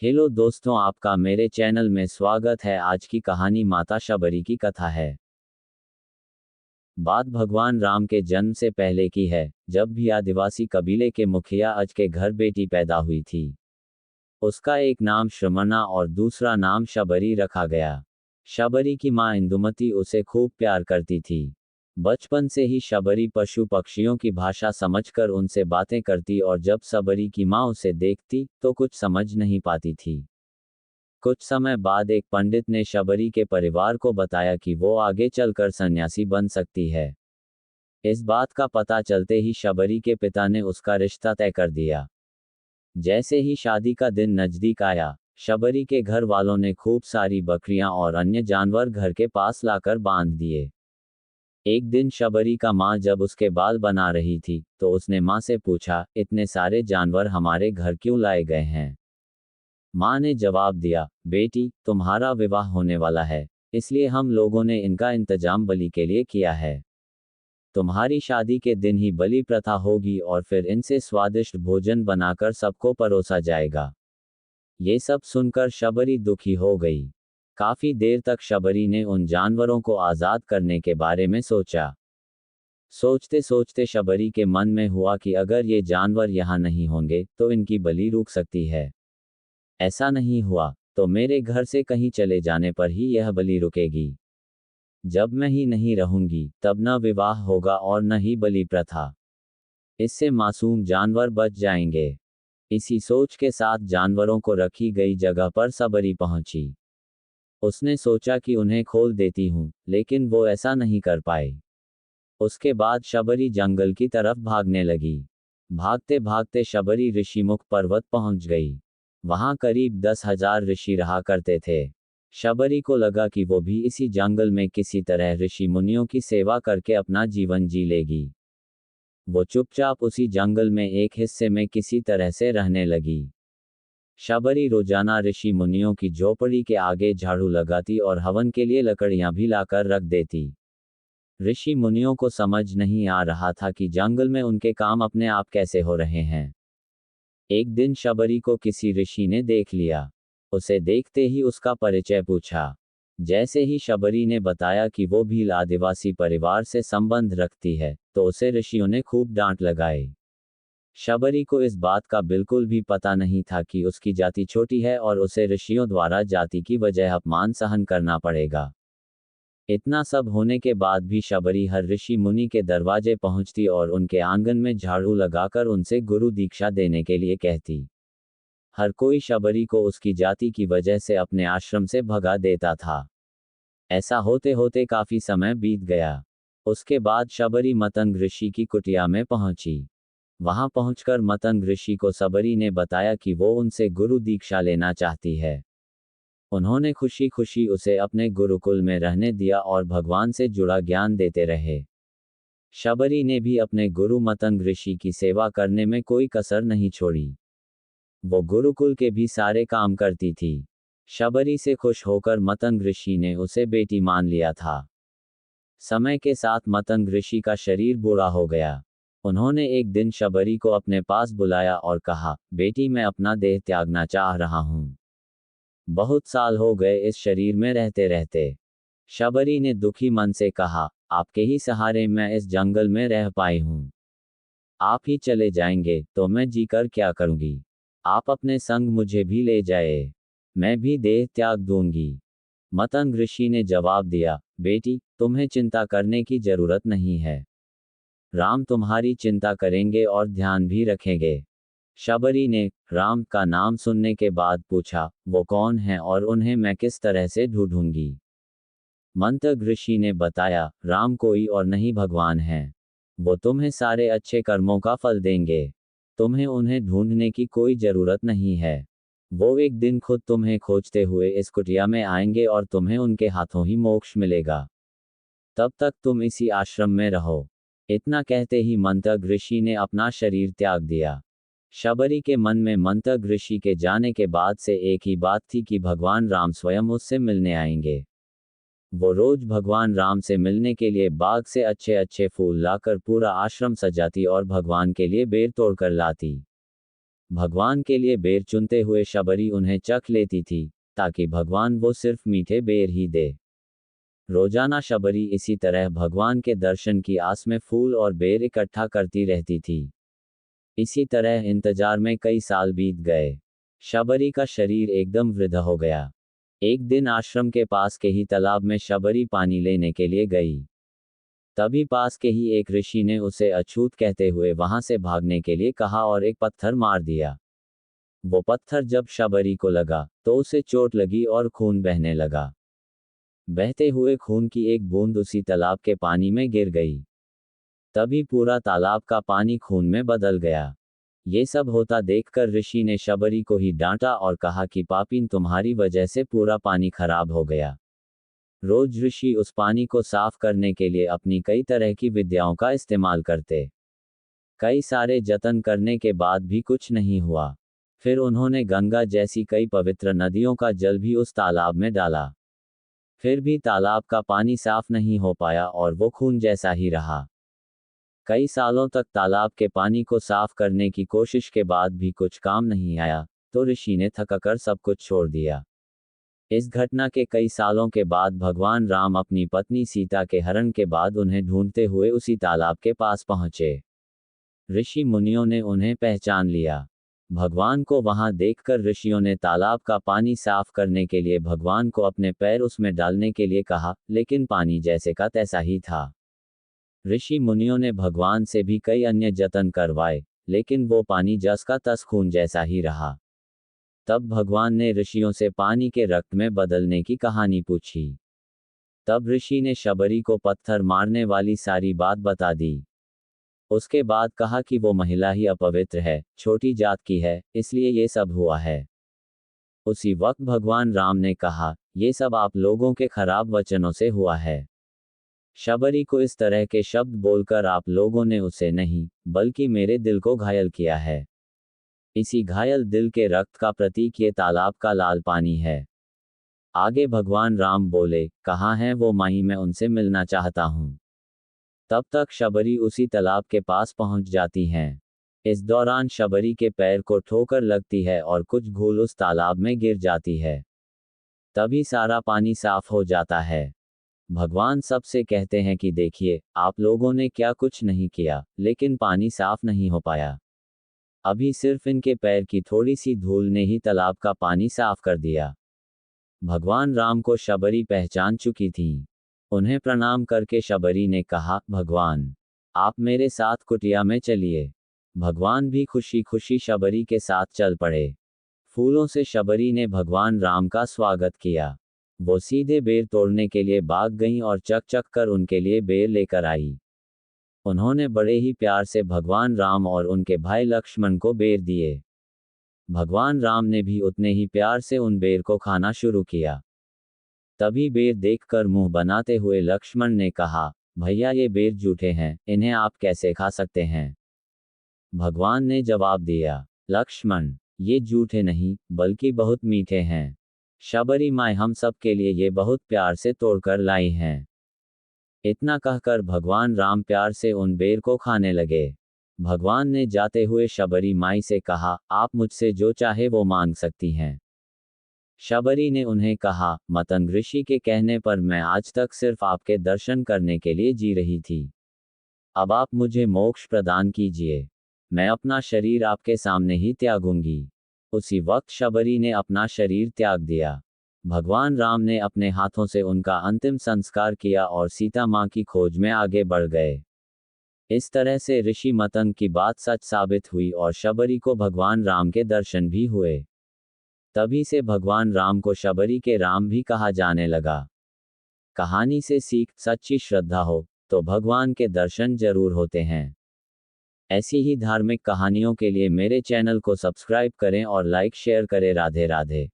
Hello दोस्तों, आपका मेरे चैनल में स्वागत है। आज की कहानी माता शबरी की कथा है। बात भगवान राम के जन्म से पहले की है, जब भी आदिवासी कबीले के मुखिया अज के घर बेटी पैदा हुई थी। उसका एक नाम श्रमणा और दूसरा नाम शबरी रखा गया। शबरी की मां इंदुमती उसे खूब प्यार करती थी। बचपन से ही शबरी पशु पक्षियों की भाषा समझकर उनसे बातें करती और जब शबरी की मां उसे देखती तो कुछ समझ नहीं पाती थी। कुछ समय बाद एक पंडित ने शबरी के परिवार को बताया कि वो आगे चलकर सन्यासी बन सकती है। इस बात का पता चलते ही शबरी के पिता ने उसका रिश्ता तय कर दिया। जैसे ही शादी का दिन नजदीक आया, शबरी के घर वालों ने खूब सारी बकरियां और अन्य जानवर घर के पास लाकर बांध दिए। एक दिन शबरी का माँ जब उसके बाल बना रही थी, तो उसने माँ से पूछा, इतने सारे जानवर हमारे घर क्यों लाए गए हैं? माँ ने जवाब दिया, बेटी, तुम्हारा विवाह होने वाला है, इसलिए हम लोगों ने इनका इंतजाम बलि के लिए किया है। तुम्हारी शादी के दिन ही बलि प्रथा होगी और फिर इनसे स्वादिष्ट भोजन बनाकर सबको परोसा जाएगा। ये सब सुनकर शबरी दुखी हो गई। काफी देर तक शबरी ने उन जानवरों को आजाद करने के बारे में सोचा। सोचते सोचते शबरी के मन में हुआ कि अगर ये जानवर यहाँ नहीं होंगे तो इनकी बलि रुक सकती है। ऐसा नहीं हुआ तो मेरे घर से कहीं चले जाने पर ही यह बलि रुकेगी। जब मैं ही नहीं रहूंगी तब न विवाह होगा और न ही बलि प्रथा। इससे मासूम जानवर बच जाएंगे। इसी सोच के साथ जानवरों को रखी गई जगह पर शबरी पहुंची। उसने सोचा कि उन्हें खोल देती हूं, लेकिन वो ऐसा नहीं कर पाई। उसके बाद शबरी जंगल की तरफ भागने लगी। भागते भागते शबरी ऋषिमुख पर्वत पहुंच गई। वहां करीब 10,000 ऋषि रहा करते थे। शबरी को लगा कि वो भी इसी जंगल में किसी तरह ऋषि मुनियों की सेवा करके अपना जीवन जी लेगी। वो चुपचाप उसी जंगल में एक हिस्से में किसी तरह से रहने लगी। शबरी रोजाना ऋषि मुनियों की झोपड़ी के आगे झाड़ू लगाती और हवन के लिए लकड़ियां भी लाकर रख देती। ऋषि मुनियों को समझ नहीं आ रहा था कि जंगल में उनके काम अपने आप कैसे हो रहे हैं। एक दिन शबरी को किसी ऋषि ने देख लिया। उसे देखते ही उसका परिचय पूछा। जैसे ही शबरी ने बताया कि वो भील आदिवासी परिवार से संबंध रखती है, तो उसे ऋषियों ने खूब डांट लगाई। शबरी को इस बात का बिल्कुल भी पता नहीं था कि उसकी जाति छोटी है और उसे ऋषियों द्वारा जाति की वजह अपमान सहन करना पड़ेगा। इतना सब होने के बाद भी शबरी हर ऋषि मुनि के दरवाजे पहुंचती और उनके आंगन में झाड़ू लगाकर उनसे गुरु दीक्षा देने के लिए कहती। हर कोई शबरी को उसकी जाति की वजह से अपने आश्रम से भगा देता था। ऐसा होते होते काफी समय बीत गया। उसके बाद शबरी मतंग ऋषि की कुटिया में पहुंची। वहां पहुंचकर मतंग ऋषि को शबरी ने बताया कि वो उनसे गुरु दीक्षा लेना चाहती है। उन्होंने खुशी खुशी उसे अपने गुरुकुल में रहने दिया और भगवान से जुड़ा ज्ञान देते रहे। शबरी ने भी अपने गुरु मतंग ऋषि की सेवा करने में कोई कसर नहीं छोड़ी। वो गुरुकुल के भी सारे काम करती थी। शबरी से खुश होकर मतंग ऋषि ने उसे बेटी मान लिया था। समय के साथ मतंग ऋषि का शरीर बूढ़ा हो गया। उन्होंने एक दिन शबरी को अपने पास बुलाया और कहा, बेटी, मैं अपना देह त्यागना चाह रहा हूं। बहुत साल हो गए इस शरीर में रहते रहते। शबरी ने दुखी मन से कहा, आपके ही सहारे मैं इस जंगल में रह पाई हूं। आप ही चले जाएंगे तो मैं जीकर क्या करूंगी? आप अपने संग मुझे भी ले जाए, मैं भी देह त्याग दूंगी। मतंग ऋषि ने जवाब दिया, बेटी, तुम्हें चिंता करने की जरूरत नहीं है। राम तुम्हारी चिंता करेंगे और ध्यान भी रखेंगे। शबरी ने राम का नाम सुनने के बाद पूछा, वो कौन है और उन्हें मैं किस तरह से ढूंढूंगी? मंतग ऋषि ने बताया, राम कोई और नहीं भगवान है। वो तुम्हें सारे अच्छे कर्मों का फल देंगे। तुम्हें उन्हें ढूंढने की कोई जरूरत नहीं है। वो एक दिन खुद तुम्हें खोजते हुए इस कुटिया में आएंगे और तुम्हें उनके हाथों ही मोक्ष मिलेगा। तब तक तुम इसी आश्रम में रहो। इतना कहते ही मंतग ऋषि ने अपना शरीर त्याग दिया। शबरी के मन में मंतग ऋषि के जाने के बाद से एक ही बात थी कि भगवान राम स्वयं उससे मिलने आएंगे। वो रोज भगवान राम से मिलने के लिए बाग से अच्छे अच्छे फूल लाकर पूरा आश्रम सजाती और भगवान के लिए बेर तोड़कर लाती। भगवान के लिए बेर चुनते हुए शबरी उन्हें चख लेती थी, ताकि भगवान वो सिर्फ मीठे बेर ही दे। रोजाना शबरी इसी तरह भगवान के दर्शन की आस में फूल और बेर इकट्ठा करती रहती थी। इसी तरह इंतजार में कई साल बीत गए। शबरी का शरीर एकदम वृद्ध हो गया। एक दिन आश्रम के पास के ही तालाब में शबरी पानी लेने के लिए गई। तभी पास के ही एक ऋषि ने उसे अछूत कहते हुए वहां से भागने के लिए कहा और एक पत्थर मार दिया। वो पत्थर जब शबरी को लगा तो उसे चोट लगी और खून बहने लगा। बहते हुए खून की एक बूंद उसी तालाब के पानी में गिर गई। तभी पूरा तालाब का पानी खून में बदल गया। ये सब होता देखकर ऋषि ने शबरी को ही डांटा और कहा कि पापीन, तुम्हारी वजह से पूरा पानी खराब हो गया। रोज ऋषि उस पानी को साफ करने के लिए अपनी कई तरह की विद्याओं का इस्तेमाल करते। कई सारे जतन करने के बाद भी कुछ नहीं हुआ। फिर उन्होंने गंगा जैसी कई पवित्र नदियों का जल भी उस तालाब में डाला। फिर भी तालाब का पानी साफ नहीं हो पाया और वो खून जैसा ही रहा। कई सालों तक तालाब के पानी को साफ करने की कोशिश के बाद भी कुछ काम नहीं आया, तो ऋषि ने थककर सब कुछ छोड़ दिया। इस घटना के कई सालों के बाद भगवान राम अपनी पत्नी सीता के हरण के बाद उन्हें ढूंढते हुए उसी तालाब के पास पहुंचे। ऋषि मुनियों ने उन्हें पहचान लिया। भगवान को वहां देखकर ऋषियों ने तालाब का पानी साफ करने के लिए भगवान को अपने पैर उसमें डालने के लिए कहा, लेकिन पानी जैसे का तैसा ही था। ऋषि मुनियों ने भगवान से भी कई अन्य जतन करवाए, लेकिन वो पानी जस का तस खून जैसा ही रहा। तब भगवान ने ऋषियों से पानी के रक्त में बदलने की कहानी पूछी। तब ऋषि ने शबरी को पत्थर मारने वाली सारी बात बता दी। उसके बाद कहा कि वो महिला ही अपवित्र है, छोटी जात की है, इसलिए ये सब हुआ है। उसी वक्त भगवान राम ने कहा, ये सब आप लोगों के खराब वचनों से हुआ है। शबरी को इस तरह के शब्द बोलकर आप लोगों ने उसे नहीं, बल्कि मेरे दिल को घायल किया है। इसी घायल दिल के रक्त का प्रतीक ये तालाब का लाल पानी है। आगे भगवान राम बोले, कहाँ हैं वो माही, मैं उनसे मिलना चाहता हूँ। तब तक शबरी उसी तालाब के पास पहुंच जाती हैं। इस दौरान शबरी के पैर को ठोकर लगती है और कुछ घूल उस तालाब में गिर जाती है। तभी सारा पानी साफ हो जाता है। भगवान सबसे कहते हैं कि देखिए, आप लोगों ने क्या कुछ नहीं किया, लेकिन पानी साफ नहीं हो पाया। अभी सिर्फ इनके पैर की थोड़ी सी धूल ने ही तालाब का पानी साफ कर दिया। भगवान राम को शबरी पहचान चुकी थी। उन्हें प्रणाम करके शबरी ने कहा, भगवान, आप मेरे साथ कुटिया में चलिए। भगवान भी खुशी खुशी शबरी के साथ चल पड़े। फूलों से शबरी ने भगवान राम का स्वागत किया। वो सीधे बेर तोड़ने के लिए भाग गईं और चक चक कर उनके लिए बेर लेकर आई। उन्होंने बड़े ही प्यार से भगवान राम और उनके भाई लक्ष्मण को बेर दिए। भगवान राम ने भी उतने ही प्यार से उन बेर को खाना शुरू किया। तभी बेर देखकर मुंह बनाते हुए लक्ष्मण ने कहा, भैया ये बेर जूठे हैं, इन्हें आप कैसे खा सकते हैं? भगवान ने जवाब दिया, लक्ष्मण, ये जूठे नहीं, बल्कि बहुत मीठे हैं। शबरी माँ हम सब के लिए ये बहुत प्यार से तोड़कर लाई हैं। इतना कहकर भगवान राम प्यार से उन बेर को खाने लगे। भगवान ने जाते हुए शबरी माई से कहा, आप मुझसे जो चाहे वो मांग सकती हैं। शबरी ने उन्हें कहा, मतंग ऋषि के कहने पर मैं आज तक सिर्फ आपके दर्शन करने के लिए जी रही थी। अब आप मुझे मोक्ष प्रदान कीजिए। मैं अपना शरीर आपके सामने ही त्यागूंगी। उसी वक्त शबरी ने अपना शरीर त्याग दिया। भगवान राम ने अपने हाथों से उनका अंतिम संस्कार किया और सीता माँ की खोज में आगे बढ़ गए। इस तरह से ऋषि मतंग की बात सच साबित हुई और शबरी को भगवान राम के दर्शन भी हुए। तभी से भगवान राम को शबरी के राम भी कहा जाने लगा। कहानी से सीख, सच्ची श्रद्धा हो तो भगवान के दर्शन जरूर होते हैं। ऐसी ही धार्मिक कहानियों के लिए मेरे चैनल को सब्सक्राइब करें और लाइक शेयर करें। राधे राधे।